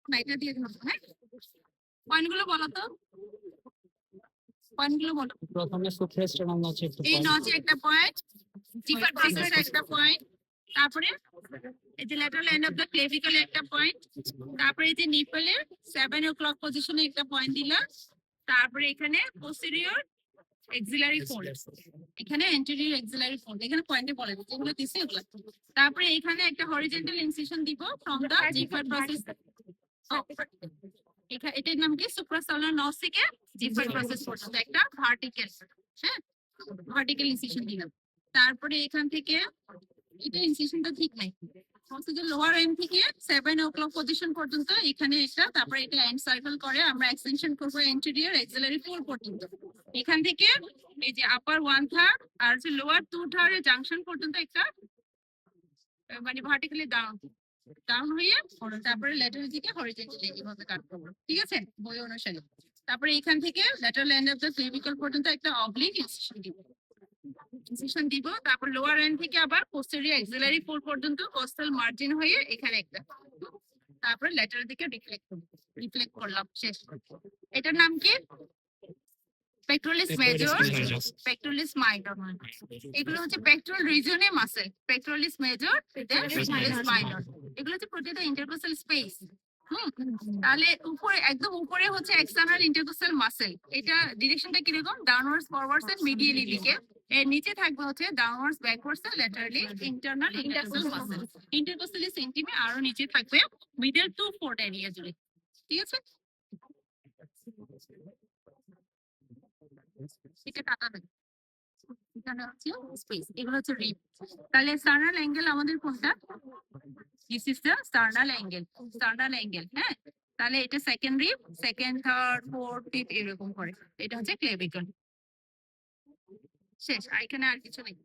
না এটা দিয়ে ধরবো, হ্যাঁ পয়েন্টগুলো বলো তো, পয়েন্টগুলো বলো। প্রথমে সুপ্রেস্টাম হচ্ছে একটা এই পয়েন্ট, নচে একটা পয়েন্ট, জিফার প্রসেসে একটা পয়েন্ট, তারপরে এই যে ল্যাটারাল এন্ড অফ দ্য ক্লেভিকলে একটা পয়েন্ট, তারপরে এই যে নিপলে 7 o'clock পজিশনে একটা পয়েন্ট দিলাম, তারপরে এখানে পোস্টেরিয়র এক্সিলারি ফোল্ড, এখানে এন্টেরিয়র এক্সিলারি ফোল্ড, এখানে পয়েন্টে বলে দিচ্ছি এগুলো দিছি এগুলো। তারপরে এখানে একটা হরিজন্টাল ইনসিশন দিব ফ্রম দা জিফার প্রসেস, এটার নাম কি সুপ্রাসোলার নস থেকে জিফার প্রসেস পর্যন্ত একটা ভার্টিক্যাল, হ্যাঁ ভার্টিক্যাল ইনসিশন দিলাম। তারপরে এখান থেকে এটা ইনসিশনটা ঠিক নাই, যে লোয়ার এন্ড থেকে 7 o'clock পজিশন পর্যন্ত এখানে একটা, তারপরে এটা এন্ড সার্কেল করে আমরা এক্সটেনশন করবো এন্টেরিয়র এক্সিলারি ফোল্ড পর্যন্ত, এখান থেকে এই যে আপার 1/3 আর যে লোয়ার 2/3 এর জাংশন পর্যন্ত একটা মানে ভার্টিক্যালি ডাউন ডাউন হয়ে তারপরে ল্যাটারাল দিকে হরিজন্টালি এইভাবে কাট করবো, ঠিক আছে বই অনুসারে। তারপরে এখান থেকে lateral end of the clavicle পর্যন্ত একটা অবলিক ইনসিশন দিব, তারপর লোয়ার এন্ড থেকে আবার পোস্টেরিয়র এক্সিলারি ফোল্ড পর্যন্ত কোস্টাল মার্জিন হয়ে এখানে একটা, তারপরে ল্যাটারাল দিকে রিফ্লেক্ট করলাম, শেষ। এটার নাম কি? Pectoralis major, pectoralis minor. এগুলো হচ্ছে পেক্টোরাল রিজনে muscle, pectoralis major, pectoralis minor, এগুলো হচ্ছে প্রতিটা ইন্টারকোস্টাল স্পেস। তাহলে উপরে একদম উপরে হচ্ছে এক্সটার্নাল ইন্টারকোস্টাল মাসেল, এটা ডিরেকশনটা কিরকম ডাউনওয়ার্ডস ফরওয়ার্ডস এন্ড মিডিয়ালি দিকে, এর নিচে থাকবে হচ্ছে downwards backwards and laterally internal intercostal muscle, intercostalis সেন্টিমে আরো নিচে থাকবে মিডল টু ফোর্থ এরিয়া জুড়ে, ঠিক আছে। এটা কাটা দেবে, এখানে হচ্ছে স্পেস, এগুলো হচ্ছে রিব। তাহলে স্টার্নাল অ্যাঙ্গেল আমাদের কোনটা? This is the sternal angle, sternal angle, হ্যাঁ। তাহলে এটা second rib, second third fourth fifth এরকম করে, এটা হচ্ছে ক্লেভিকল, শেষ। আর এখানে আর কিছু নেই।